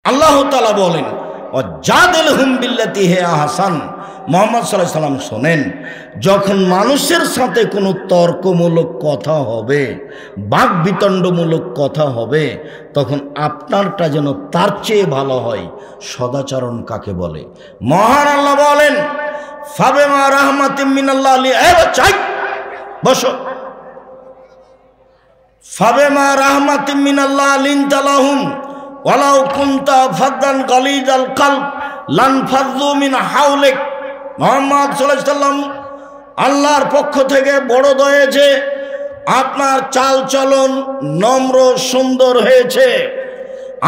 আল্লাহ তাআলা বলেন ওয়াজাদিলহুম বিল্লাতি হিয়া আহসান। মুহাম্মদ সাল্লাল্লাহু আলাইহি সাল্লাম শোনেন, যখন মানুষের সাথে কোনো তর্কমূলক কথা হবে, বাকবিতণ্ডমূলক কথা হবে, তখন আপনারটা যেন তার চেয়ে ভালো হয়। সদাচরণ কাকে বলে? মহান আল্লাহ বলেন ফাবিমা রাহমাতিম মিনাল্লাহ বসো, ফাবিমা রাহমাতিম মিনাল্লাহ লিনতা লাহুম ওয়ালাউ কুনতা ফাদ্দান গালিজাল কলব লানফাযু মিন হাওলিক। মুহাম্মদ সাল্লাল্লাহু আলাইহি সাল্লাম আল্লাহর পক্ষ থেকে বড় দয়েছে, আপনার চাল চলন নম্র সুন্দর হয়েছে।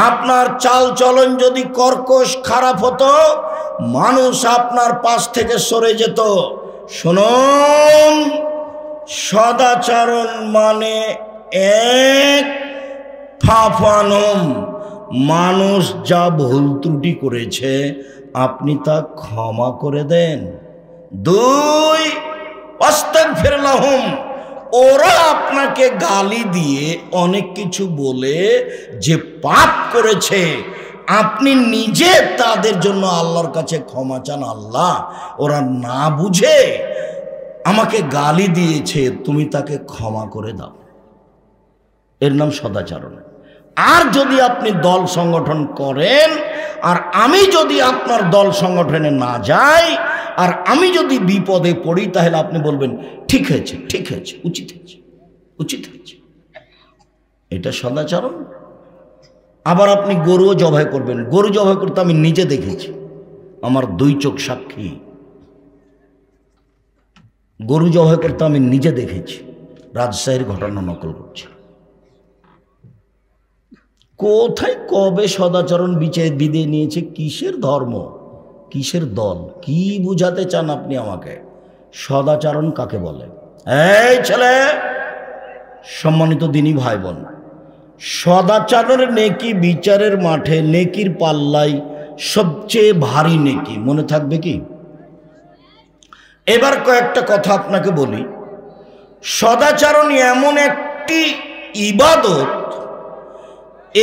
আপনার চাল চলন যদি কর্কশ খারাপ হতো, মানুষ আপনার পাশ থেকে সরে যেত। শুনুন, সদাচরণ মানে এক ফাফানম, মানুষ যা ভুল ত্রুটি করেছে আপনি তা ক্ষমা করে দেন। দুই, আস্তাগফির লাহুম, ওরা আপনাকে গালি দিয়ে অনেক কিছু বলে যে পাপ করেছে, আপনি নিজে তাদের জন্য আল্লাহর কাছে ক্ষমা চান। আল্লাহ, ওরা না বুঝে আমাকে গালি দিয়েছে, তুমি তাকে ক্ষমা করে দাও। এর নাম সদাচরণ। আর যদি আপনি দল সংগঠন করেন, আর আমি যদি আপনার দল সংগঠনে না যাই, আর আমি যদি বিপদে পড়ি, তাহলে আপনি বলবেন ঠিক হয়েছে, ঠিক হয়েছে, উচিত হয়েছে, উচিত হয়েছে। এটা সদাচরণ। আবার আপনি গরুও জবাই করবেন। গরু জবাই করতে আমি নিজে দেখেছি, আমার দুই চোখ সাক্ষী। গরু জবাই করতে আমি নিজে দেখেছি, রাজশাহীর ঘটনা নকল করছি। কোথায় কবে সদাচরণ বিদে নিয়েছে? কিসের ধর্ম, কিসের দল, কি বুঝাতে চান আপনি আমাকে? সদাচরণ কাকে বলে? এই ছেলে, সম্মানিত দিনী ভাই বোন, সদাচরণের নেকি বিচারের মাঠে নেকির পাল্লাই সবচেয়ে ভারী নেকি, মনে থাকবে কি? এবার কয়েকটা কথা আপনাকে বলি। সদাচরণ এমন একটি ইবাদত,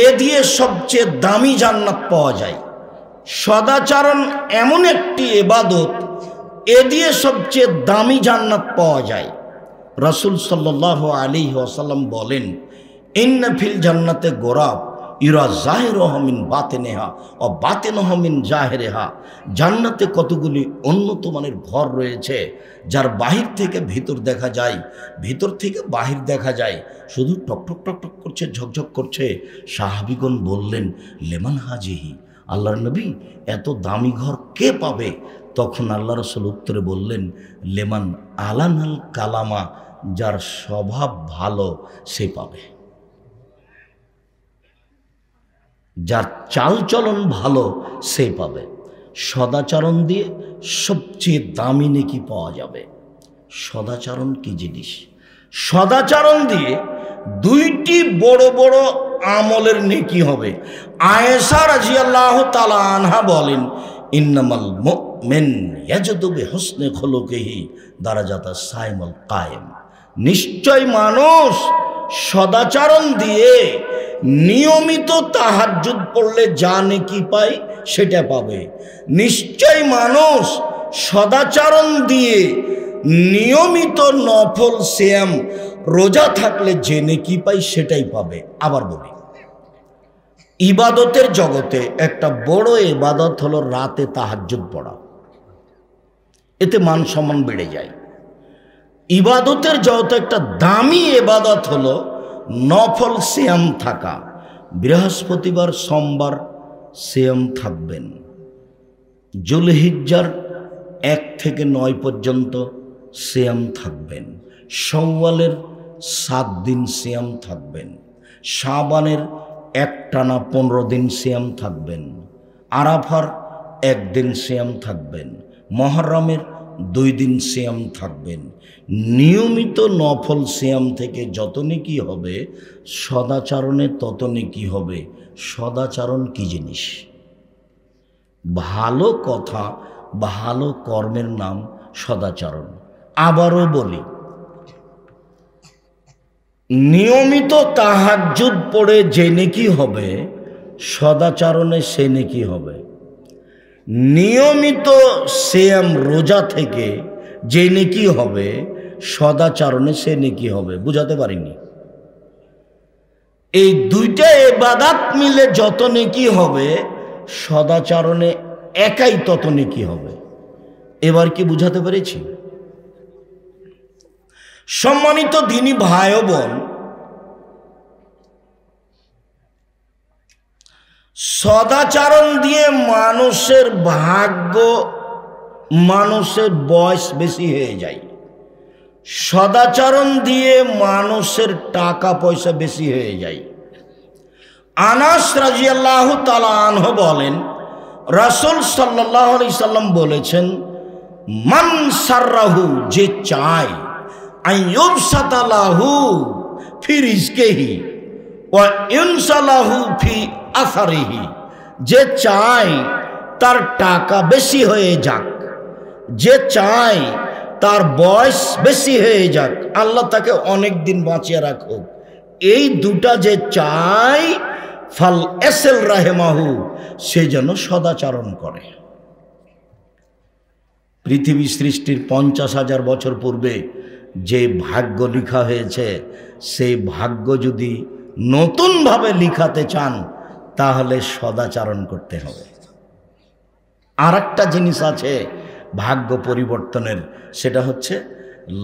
এ দিয়ে সবচেয়ে দামি জান্নাত পাওয়া যায়। সদাচরণ এমন একটি ইবাদত, এ দিয়ে সবচেয়ে দামি জান্নাত পাওয়া যায়। রাসূল সাল্লাল্লাহু আলাইহি ওয়াসাল্লাম বলেন, ইন্না ফিল জান্নাতে গোরাব ইরা জাহিরুহা মিন বাতিনিহা ও বাতিনুহা মিন জাহিরিহা। জান্নাতে কতগুলি উন্নত মানের ঘর রয়েছে, যার বাহির থেকে ভিতর দেখা যায়, ভিতর থেকে বাহির দেখা যায়, শুধু টকটক টকটক করছে, ঝকঝক করছে। সাহাবীগণ বললেন, লেমান হাজিহি, আল্লাহর নবী, এত দামি ঘর কে পাবে? তখন আল্লাহ রাসূল উত্তরে বললেন, লেমান আলানাল কালামা, যার স্বভাব ভালো সে পাবে, যার চালচলন ভালো সে পাবে। সদাচরণ দিয়ে সবচেয়ে দামি নেকি পাওয়া যাবে। সদাচরণ কি জিনিস? সদাচরণ দিয়ে দুইটি বড় বড় আমলের নেকি হবে। আয়েশা রাদিয়াল্লাহু তাআলা আনহা বলেন, ইন্নামাল মুমিন ইয়াজদু বিহুসনি খুলুকিহি দারাজাতা সাইমুল কায়েম। নিশ্চয় মানুষ সদাচরণ দিয়ে নিয়মিত তাহাজ্জুদ পড়লে যা নেকি পায় সেটা পাবে। নিশ্চয় মানুষ সদাচরণ দিয়ে নিয়মিত নফল সিয়াম রোজা থাকলে যে নেকি পায় সেটাই পাবে। আবার বলি, ইবাদতের জগতে একটা বড় ইবাদত হলো রাতে তাহাজ্জুদ পড়া। এতে মান সম্মান বেড়ে যায়। ইবাদতের জগতে একটা দামি ইবাদত হলো নফল সিয়াম থাকা। বৃহস্পতিবার সোমবার সিয়াম থাকবেন। জুলহিজ্জার 1 থেকে 9 পর্যন্ত সিয়াম থাকবেন। শাওয়ালের 7 দিন সিয়াম থাকবেন। শাবানের একটানা 15 দিন সিয়াম থাকবেন। আরাফার 1 দিন সিয়াম থাকবেন। মুহররমের 2 দিন সিয়াম থাকবেন। নিয়মিত নফল সিয়াম থেকে যত নেকি হবে, সদাচরণে তত নেকি হবে। সদাচরণ কি জিনিস? ভালো কথা, ভালো কর্মের নাম সদাচরণ। আবারও বলি, নিয়মিত তাহাজ্জুদ পড়ে যে নেকি হবে, সদাচরণে সে নেকি হবে। নিয়মিত সিয়াম রোজা থেকে যে নেকি হবে, সদাচরণে সে নেকি হবে। বুঝাতে পারিনি? এই দুইটা ইবাদত মিলে যত নেকি হবে, সদাচরণে একাই তত নেকি হবে। এবার কি বুঝাতে পেরেছি? সম্মানিত দিনী ভাই ও বোন, সদাচরণ দিয়ে মানুষের ভাগ্য, মানুষের বয়স বেশি হয়ে যায়। সদাচরণ দিয়ে মানুষের টাকা পয়সা বেশি হয়ে যায়। আনাস রাদিয়াল্লাহু তাআলা আনহু বলেন, রাসূল সাল্লাল্লাহু আলাইহি সাল্লাম বলেছেন, মান সাররাহু, যে চায়, আইয়ুবসাতা লাহু ফি রিজকিহি ওয়া ইনসালাহু ফি আসারিহি, যে চায় তার টাকা বেশি হয়ে যাক, যে চায় তার বয়স বেশি হয়ে যাক, আল্লাহ তাকে অনেক দিন বাঁচিয়ে রাখুক, এই দুটা যে চায়, ফাল এসেল রাহেমাহু, সে যেন সদাচরণ করে। পৃথিবী সৃষ্টির 50,000 বছর পূর্বে যে ভাগ্য লিখা হয়েছে, সেই ভাগ্য যদি নতুনভাবে লিখাতে চান তাহলে সদাচরণ করতে হবে। আর একটা জিনিস আছে ভাগ্য পরিবর্তনের, সেটা হচ্ছে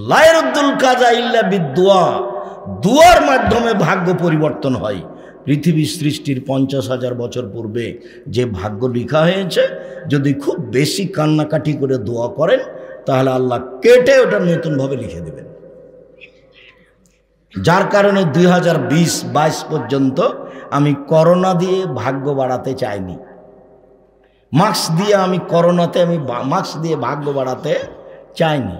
লা ইয়ারুদ্দুল কাযা ইল্লা বিদুয়া, দুয়ার মাধ্যমে ভাগ্য পরিবর্তন হয়। পৃথিবী সৃষ্টির 50,000 বছর পূর্বে যে ভাগ্য লিখা হয়েছে, যদি খুব বেশি কান্নাকাটি করে দোয়া করেন তাহলে আল্লাহ কেটে ওটা নতুনভাবে লিখে দেবেন। যার কারণে 2020-22 পর্যন্ত আমি করোনা দিয়ে ভাগ্য বাড়াতে চাইনি। মাস্ক দিয়ে আমি করোনাতে মাস্ক দিয়ে ভাগ্য বাড়াতে চাইনি।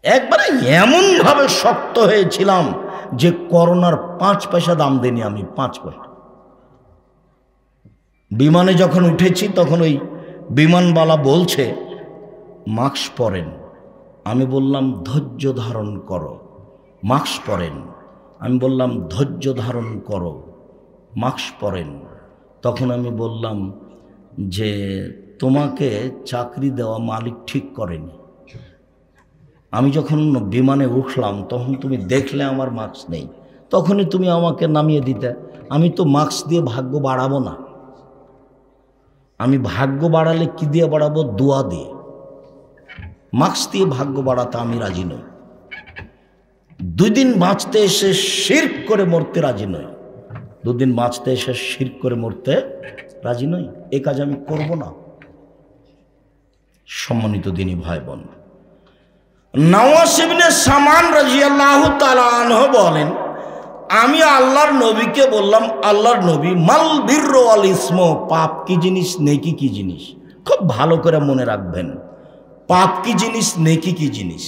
একবারে এমনভাবে শক্ত হয়েছিলাম যে করোনার 5 পয়সা দাম দেনি আমি, 5 পয়সা। বিমানে যখন উঠেছি তখন ওই বিমানবালা বলছে মাস্ক পরেন। আমি বললাম ধৈর্য ধারণ করো, মাস্ক পরেন। আমি বললাম ধৈর্য ধারণ করো, মাস্ক পরেন। তখন আমি বললাম যে তোমাকে চাকরি দেওয়া মালিক ঠিক করেনি। আমি যখন বিমানে উঠলাম তখন তুমি দেখলে আমার মাস্ক নেই, তখনই তুমি আমাকে নামিয়ে দিতে। আমি তো মাস্ক দিয়ে ভাগ্য বাড়াবো না। আমি ভাগ্য বাড়ালে কি দিয়ে বাড়াবো? দোয়া দিয়ে। মাস্ক দিয়ে ভাগ্য বাড়াতে আমি রাজি নই। 2 দিন বাঁচতে এসে শিরক করে মরতে রাজি নই। 2 দিন বাঁচতে এসে শিরক করে মরতে রাজি নই। এই কাজ আমি করব না। সম্মানিত দিনী ভাই বোন, নওয়াস ইবনে সামান রাদিয়াল্লাহু তাআলা আনহু বলেন, আমি আল্লাহর নবীকে বললাম, আল্লাহর নবী, মাল বিররু ওয়াল ইসমু, পাপ কি জিনিস, নেকি কি জিনিস? খুব ভালো করে মনে রাখবেন, পাপ কি জিনিস, নেকি কি জিনিস?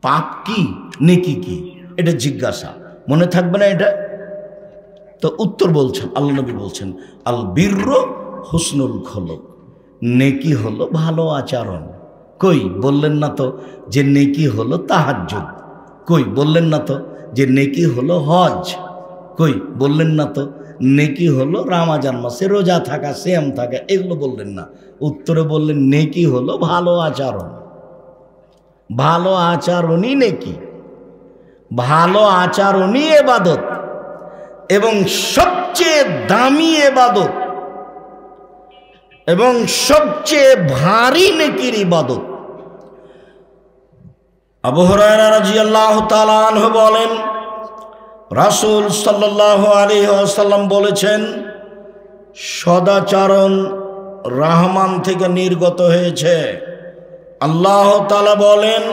পাপ কি, নেকি কি, এটা জিজ্ঞাসা। মনে থাকবে না এটা? তো উত্তর বলছেন, আল্লাহ নবী বলছেন, আল বিররু হুসনুল খুলুক, নেকি হলো ভালো আচরণ। কই বললেন না তো যে নেকি হলো তাহাজ্জুদ? কই বললেন না তো যে নেকি হলো হজ? কই বললেন না তো নেকি হলো রমজান মাসে রোজা থাকা, সিয়াম থাকা? এগুলো বললেন না। উত্তরে বললেন নেকি হলো ভালো আচরণ। ভালো আচরণই নেকি, ভালো আচরণই ইবাদত, এবং সবচেয়ে দামি ইবাদত এবং সবচেয়ে ভারী নেকির ইবাদত। আবু হুরায়রা রাদিয়াল্লাহু তাআলা আনহু বলেন, রাসূল সাল্লাল্লাহু আলাইহি ওয়াসাল্লাম বলেছেন, সদাচরণ রহমান থেকে নির্গত হয়েছে। আল্লাহ তাআলা বলেন,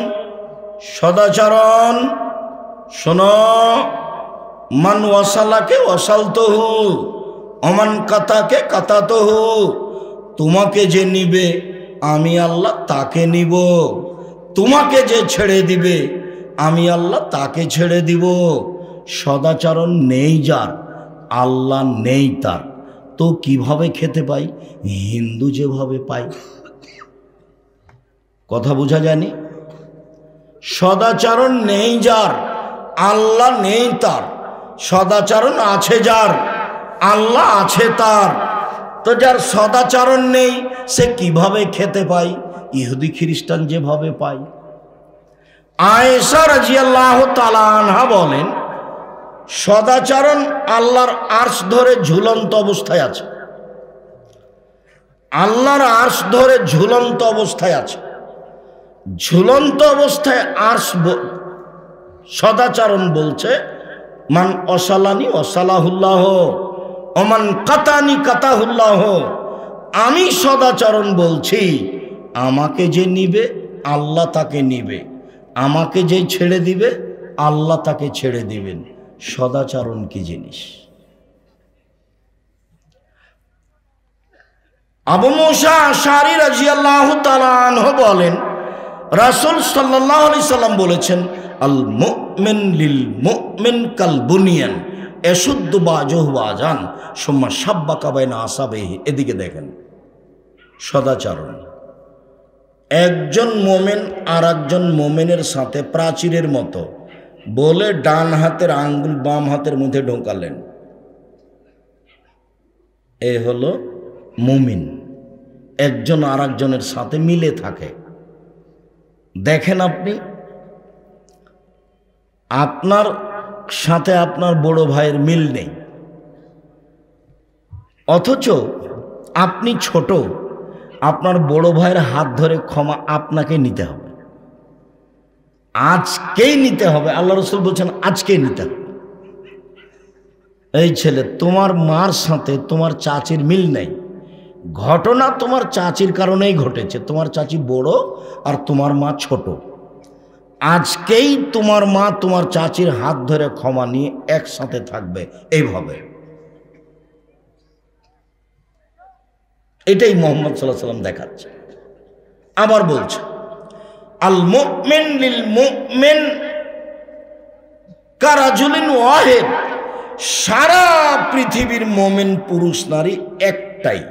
সদাচরণ শোনো, মান ওয়াসালাকে ওয়াসালতুহু ওমান কাতাকে কাতাতুহু, তোমাকে যে নিবে আমি আল্লাহ তাকে নিব, তোমাকে যে ছেড়ে দিবে আমি আল্লাহ তাকে ছেড়ে দিব। সদাচরণ নেই যার, আল্লাহ নেই তার, তো কিভাবে খেতে পাই? হিন্দু যেভাবে পাই। কথা বোঝা যায়নি? সদাচরণ নেই যার, আল্লাহ নেই তার, সদাচরণ আছে যার, আল্লাহ আছে তার, তো যার সদাচরণ নেই সে কিভাবে খেতে পায়? ইহুদি খ্রিস্টান যেভাবে পায়। আয়েশা রাদিয়াল্লাহু তাআলা আনহা বলেন, সদাচরণ আল্লাহর আরশ ধরে ঝুলন্ত অবস্থায় আছে। আল্লাহর আরশ ধরে ঝুলন্ত অবস্থায় আছে। ঝুলন্ত অবস্থায় আরশ সদাচরণ বলছে, মান অসালানি অসালাহুল্লাহ ওমান কাতানি কাতাহুল্লাহ। আমি সদাচরণ বলছি, আমাকে যে নিবে আল্লাহ তাকে নিবে, আমাকে যে ছেড়ে দিবে আল্লাহ তাকে ছেড়ে দিবেন। সদাচরণ কি জিনিস? আবু মুসা আশআরী রাদিয়াল্লাহু তাআলা আনহু বলেন, রাসূল সাল্লাল্লাহু আলাইহি সাল্লাম বলেছেন, আল মুমিন লিল মুমিন কাল বুনিয়ান ইয়াশুদ্দু বাযুহু বাযান সুম্মা শাব্বাকা বাইনা আসাবিহি। এদিকে দেখেন, সদাচরণ একজন মোমেন আর একজন মোমেনের সাথে প্রাচীরের মতো বলে ডান হাতের আঙ্গুল বাম হাতের মধ্যে ঢোকালেন, এ হলো মুমিন। একজন আর একজনের সাথে মিলে থাকে। দেখেন, আপনি আপনার সাথে আপনার বড় ভাইয়ের মিল নেই, অথচ আপনি ছোট, আপনার বড় ভাইয়ের হাত ধরে ক্ষমা আপনাকে নিতে হবে, আজকেই নিতে হবে। আল্লাহ রাসূল বলছেন আজকেই নিতে হবে। এই ছেলে, তোমার মার সাথে তোমার চাচির মিল নেই, ঘটনা তোমার চাচির কারণেই ঘটেছে। তোমার চাচি বড় আর তোমার মা ছোট। আজকেই তোমার মা তোমার চাচির হাত ধরে ক্ষমা নিয়ে একসাথে থাকবে, এইভাবে। এটাই মুহাম্মদ সাল্লাল্লাহু আলাইহি ওয়াসাল্লাম দেখাচ্ছে। আবার বলছে, আল মুমিন লিল মুমিন কারাজুলিন ওয়াহিদ। সারা পৃথিবীর মুমিন পুরুষ নারী একটাই।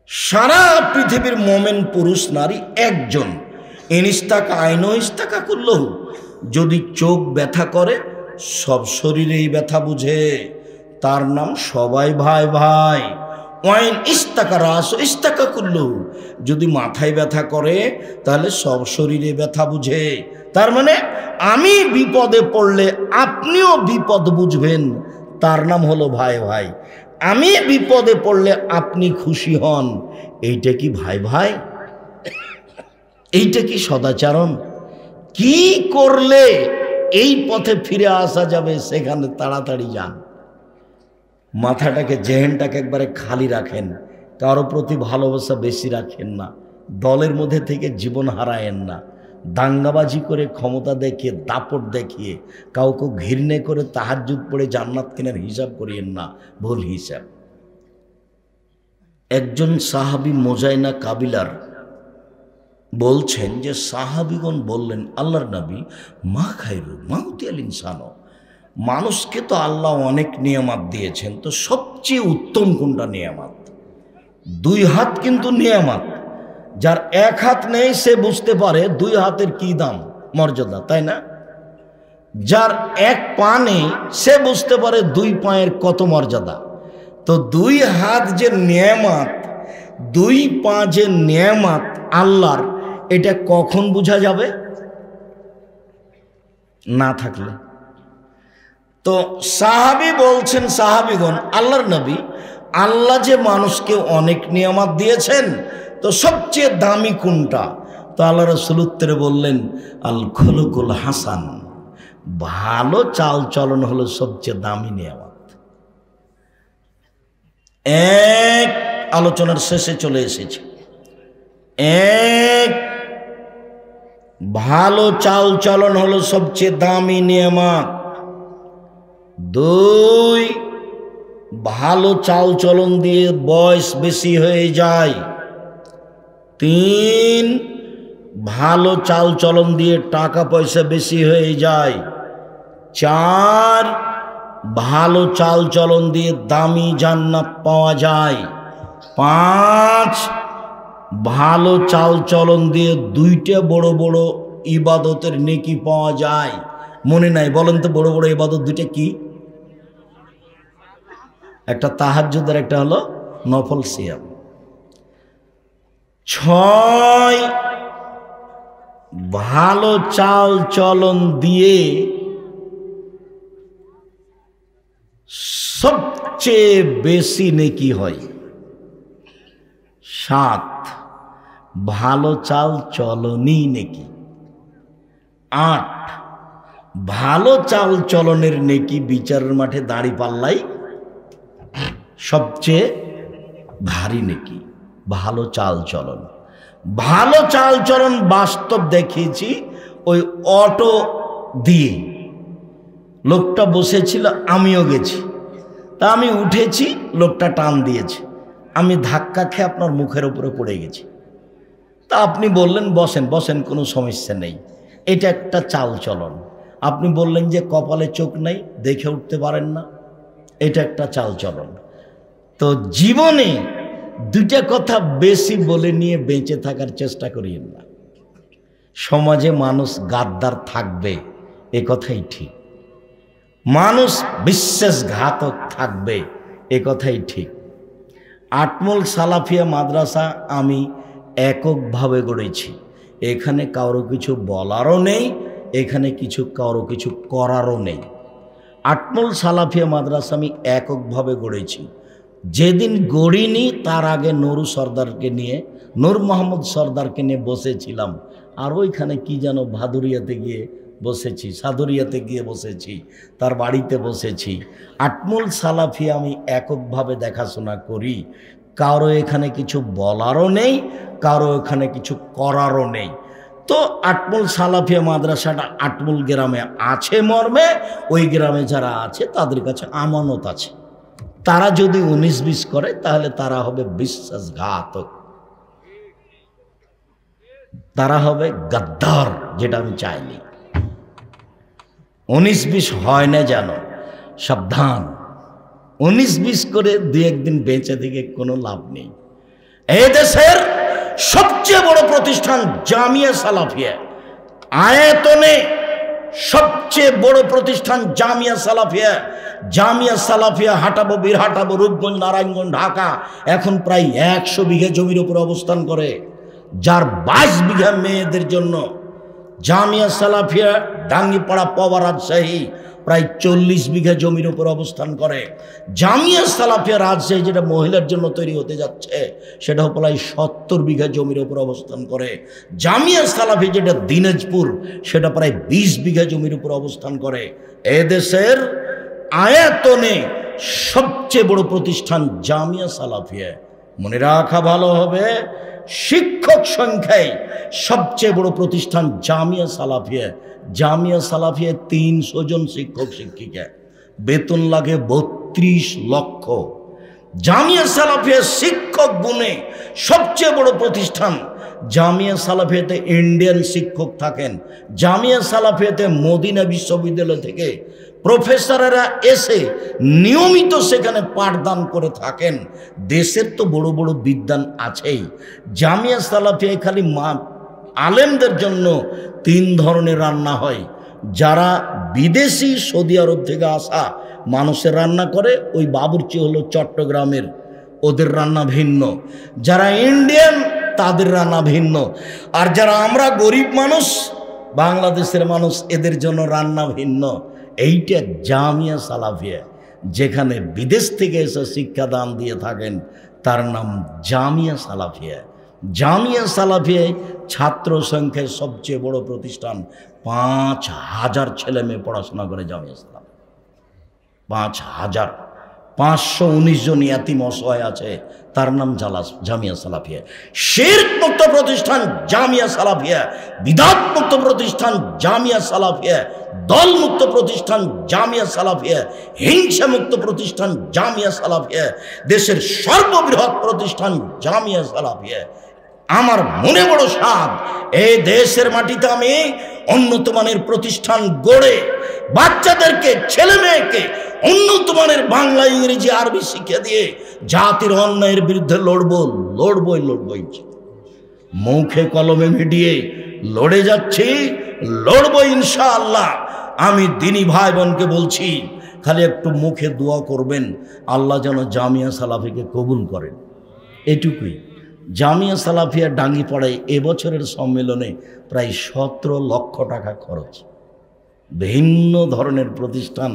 সারা পৃথিবীর মুমিন পুরুষ নারী একজন। ইনিস্তাকা আইনো ইস্তাকা কুল্লহু। যদি চোখ ব্যথা করে সব শরীরেই ব্যথা বুঝে, তার নাম সবাই ভাই ভাই। ওয়াইন ইস্তাকা রাস ইস্তাকা কুল্লহু। যদি মাথায় ব্যথা করে তাহলে সব শরীরে ব্যথা বুঝে। তার মানে আমি বিপদে পড়লে আপনিও বিপদ বুঝবেন, তার নাম হলো ভাই ভাই। আমি বিপদে পড়লে আপনি খুশি হন, এইটা কি ভাই ভাই? এইটা কি সদাচরণ? কি করলে এই পথে ফিরে আসা যাবে সেখানে তাড়াতাড়ি যান। মাথাটাকে, জেহেনটাকে একবারে খালি রাখেন, কারো প্রতি ভালোবাসা বেশি রাখেন না, দলের মধ্যে থেকে জীবন হারায়েন না, দাঙ্গাবাজি করে ক্ষমতা দেখিয়ে দাপট দেখিয়ে কাউকে ঘৃণে করে তাহাজ্জুদ পড়ে জান্নাত কেনার হিসাব করিয়েন না, ভুল হিসাব। একজন সাহাবী মোজাইনা কাবিলার বলছেন যে সাহাবীগণ বললেন, আল্লাহর নবী, মা খায়রু মা উতিয়াল ইনসানো। মানুষকে তো আল্লাহ অনেক নিয়ামত দিয়েছেন, তো সবচেয়ে উত্তম কোনটা নিয়ামত? দুই হাত কিন্তু নিয়ামত। যার এক হাত নেই সে বুঝতে পারে দুই হাতের কি দাম, মর্যাদা, তাই না? যার এক পা নেই সে বুঝতে পারে দুই পায়ের কত মর্যাদা। তো দুই হাত যে নিয়ামত, দুই পা যে নিয়ামত আল্লাহর, এটা কখন বোঝা যাবে? না থাকলে। তো সাহাবী বলছেন, সাহাবীগণ, আল্লাহর নবী, আল্লাহ যে মানুষকে অনেক নিয়ামত দিয়েছেন, তো সবচেয়ে দামি কোনটা? তো আল্লাহ রাসূল উত্তরে বললেন, আল খুলুকুল হাসান। ভালো চাল চলন হলো সবচেয়ে দামি নিয়ামত। এক, আলোচনার শেষে চলে এসেছে। এক, ভালো চাল চলন হলো সবচেয়ে দামি নিয়ামত। দুই, ভালো চাল চলন দিয়ে বয়স বেশি হয়ে যায়। তিন, ভালো চাল চলন দিয়ে টাকা পয়সা বেশি হয়ে যায়। চার, ভালো চাল চলন দিয়ে দামি জান্নাত পাওয়া যায়। পাঁচ, ভালো চাল চলন দিয়ে দুইটা বড় বড় ইবাদতের নেকি পাওয়া যায়। মনে নাই? বলেন তো, বড় বড় ইবাদত দুইটা কি? একটা তাহাজ্জুদের, একটা হলো নফল সিয়াম। 6 ভালো চাল চলন দিয়ে সবচেয়ে বেশি নেকি হয়। 7 ভালো চাল চলনই নেকি। 8 ভালো চাল চলনের নেকি বিচারের মাঠে দাঁড়ি পাল্লাই সবচেয়ে ভারী নেকি। ভালো চাল চলন, ভালো চাল চলন বাস্তব দেখিয়েছি। ওই অটো দিয়ে লোকটা বসেছিল, আমিও গেছি, তা আমি উঠেছি, লোকটা টান দিয়েছে, আমি ধাক্কা খেয়ে আপনার মুখের উপরে পড়ে গেছি। তা আপনি বললেন বসেন, বসেন, কোনো সমস্যা নেই। এটা একটা চাল চলন। আপনি বললেন যে কপালে চোখ নেই, দেখে উঠতে পারেন না, এটা একটা চাল চলন। তো জীবনে দুইটা কথা বেশি বলে নিয়ে বেঁচে থাকার চেষ্টা করিয়েন না। সমাজে মানুষ গাদ্দার থাকবে, এ কথাই ঠিক। মানুষ বিশ্বাসঘাতক থাকবে, এ কথাই ঠিক। আটমল সালাফিয়া মাদ্রাসা আমি এককভাবে গড়েছি। এখানে কারো কিছু বলারও নেই, এখানে কারো কিছু করারও নেই। আটমল সালাফিয়া মাদ্রাসা আমি এককভাবে গড়েছি। যেদিন গড়িনি তার আগে নুরু সর্দারকে নিয়ে, নূর মোহাম্মদ সর্দারকে নিয়ে বসেছিলাম। আর ওইখানে কি যেন ভাদুরিয়াতে গিয়ে বসেছি, সাদুরিয়াতে গিয়ে বসেছি, তার বাড়িতে বসেছি। আটমল সালাফিয়া আমি এককভাবে দেখাশোনা করি। কারো এখানে কিছু বলারও নেই, কারো এখানে কিছু করারও নেই। তো আটমল সালাফিয়া মাদ্রাসাটা আটমল গ্রামে আছে মর্মে, ওই গ্রামে যারা আছে তাদের কাছে আমানত আছে। তারা যদি 19-20 করে তাহলে তারা হবে বিশ্বাসঘাতক, তারা হবে গাদ্দার, যেটা আমি চাইনি। 19-20 হয় না যেন, সাবধান। 19-20 করে 2-1 দিন বেঁচে থেকে কোনো লাভ নেই। এই দেশের সবচেয়ে বড় প্রতিষ্ঠান জামিয়া সালাফিয়া, আয়তনে সবচেয়ে বড় প্রতিষ্ঠান জামিয়া সালাফিয়া। জামিয়া সালাফিয়া হাঁটাবো, বীরহাটাবো, রূপগঞ্জ, নারায়ণগঞ্জ, ঢাকা, এখন প্রায় 100 বিঘা জমির উপর অবস্থান করে, যার 22 বিঘা মেয়েদের জন্য। জামিয়া সালাফিয়া ডাঙ্গিপাড়া, পবা, রাজশাহী প্রায় 40 বিঘা জমির উপর অবস্থান করে। জামিয়া সালাফিয়া রাজশাহী যেটা মহিলার জন্য তৈরি হতে যাচ্ছে, সেটাও প্রায় 70 বিঘা জমির উপর অবস্থান করে। জামিয়া সালাফি যেটা দিনাজপুর, সেটা প্রায় 20 বিঘা জমির উপর অবস্থান করে। এদেশের আয়তনে সবচেয়ে বড় প্রতিষ্ঠান জামিয়া সালাফিয়া। মনে রাখা ভালো হবে, শিক্ষক সংখ্যায় সবচেয়ে বড় প্রতিষ্ঠান জামিয়া সালাফিয়া। জামিয়া সালাফিয়া 300 জন শিক্ষক শিক্ষিকা, বেতন লাগে 32 লক্ষ। জামিয়া সালাফিয়া শিক্ষক গুণে সবচেয়ে বড় প্রতিষ্ঠান। জামিয়া সালাফিয়াতে ইন্ডিয়ান শিক্ষক থাকেন। জামিয়া সালাফিয়াতে মদিনা বিশ্ববিদ্যালয় থেকে প্রফেসরেরা এসে নিয়মিত সেখানে পাঠদান করে থাকেন। দেশের তো বড় বড় বিদ্বান আছেই। জামিয়া সালাফিয়ায় খালি আলেমদের জন্য 3 ধরনের রান্না হয়। যারা বিদেশি সৌদি আরব থেকে আসা মানুষের রান্না করে, ওই বাবুর্চি হলো চট্টগ্রামের, ওদের রান্না ভিন্ন। যারা ইন্ডিয়ান তাদের রান্না ভিন্ন। আর যারা আমরা গরিব মানুষ, বাংলাদেশের মানুষ, এদের জন্য রান্না ভিন্ন। এইটা জামিয়া সালাফিয়া, যেখানে বিদেশ থেকে এসে শিক্ষাদান দিয়ে থাকেন, তার নাম জামিয়া সালাফিয়া। জামিয়া সালাফিয়ায় ছাত্র সংখ্যায় সবচেয়ে বড় প্রতিষ্ঠান। 5000 ছেলে মেয়ে পড়াশোনা করে জামিয়া সালাফিয়া। 5000, 519 জন ইয়াতিম অসহায় আছে, তার নাম জামিয়া সালাফিয়া। শিরক মুক্ত প্রতিষ্ঠান জামিয়া সালাফিয়া, বিদআত মুক্ত প্রতিষ্ঠান জামিয়া সালাফিয়া, দল মুক্ত প্রতিষ্ঠান জামিয়া সালাফিয়া, হিংসা মুক্ত প্রতিষ্ঠান জামিয়া সালাফিয়া, দেশের সর্ববৃহৎ প্রতিষ্ঠান জামিয়া সালাফিয়া। আমার মনে বড় সাধ, এই দেশের মাটিতে আমি উন্নত মানের প্রতিষ্ঠান গড়ে বাচ্চাদেরকে, ছেলে মেয়েকে উন্নত মানের বাংলা, ইংরেজি, আরবি শিক্ষা দিয়ে জাতির অন্যায়ের বিরুদ্ধে লড়বই। মুখে কলমে মিডিয়ে লড়ে যাচ্ছি, লড়বো ইনশাআল্লাহ। আমি দিনী ভাই বোনকে বলছি, খালি একটু মুখে দোয়া করবেন আল্লাহ যেন জামিয়া সালাফিকে কবুল করেন, এটুকুই। জামিয়া সালাফিয়া ডাঙ্গিপাড়ায় এবছরের সম্মেলনে প্রায় 17 লক্ষ টাকা খরচ। ভিন্ন ধরনের প্রতিষ্ঠান,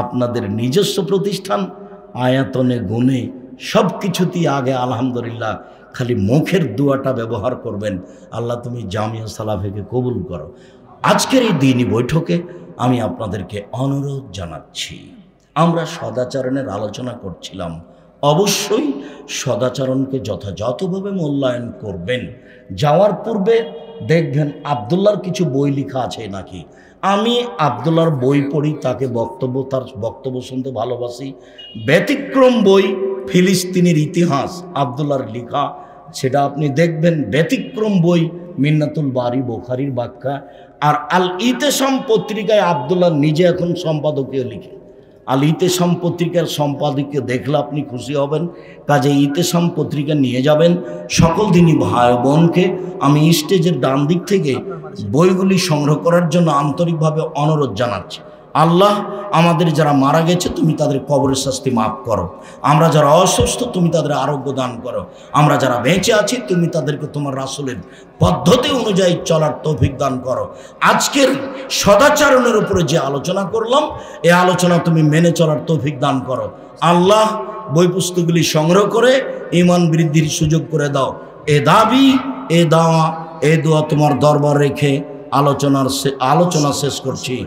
আপনাদের নিজস্ব প্রতিষ্ঠান, আয়াতনে গুণে সব কিছুতেই আগে আলহামদুলিল্লাহ। খালি মুখের দোয়াটা ব্যবহার করবেন, আল্লাহ তুমি জামিয়া সালাফিকে কবুল করো। আজকের এই দিনই বৈঠকে আমি আপনাদেরকে অনুরোধ জানাচ্ছি, আমরা সদাচরণের আলোচনা করছিলাম। অবশ্যই সদাচরণকে যথাযথভাবে মূল্যায়ন করবেন। যাওয়ার পূর্বে দেখবেন আবদুল্লাহর কিছু বই লেখা আছে নাকি। আমি আবদুল্লাহর বই পড়ি, তাকে তার বক্তব্য শুনতে ভালোবাসি। ব্যতিক্রম বই ফিলিস্তিনের ইতিহাস আবদুল্লাহর লেখা, সেটা আপনি দেখবেন। ব্যতিক্রম বই মিন্নাতুল বারি বুখারীর ব্যাখ্যা। আর আল ইতেসাম পত্রিকায় আবদুল্লাহ নিজে এখন সম্পাদকীয় লিখে। আল ইতেসাম পত্রিকার সম্পাদকীয় দেখলে আপনি খুশি হবেন। কাজে ইতেসাম পত্রিকা নিয়ে যাবেন। সকল দিনই ভাই বোনকে আমি স্টেজের ডান দিক থেকে বইগুলি সংগ্রহ করার জন্য আন্তরিকভাবে অনুরোধ জানাচ্ছি। আল্লাহ আমাদের যারা মারা গেছে তুমি তাদের কবরের শাস্তি মাফ করো। আমরা যারা অসুস্থ তুমি তাদের আরোগ্য দান করো। আমরা যারা বেঁচে আছি তুমি তাদেরকে তোমার রাসূলের পদ্ধতি অনুযায়ী চলার তৌফিক দান করো। আজকের সদাচরণের উপরে যে আলোচনা করলাম, এই আলোচনা তুমি মেনে চলার তৌফিক দান করো। আল্লাহ বই পুস্তকগুলি সংগ্রহ করে ঈমান বৃদ্ধির সুযোগ করে দাও। এ দাবি, এ দাওয়া, এ দোয়া তোমার দরবার রেখে আলোচনা শেষ করছি।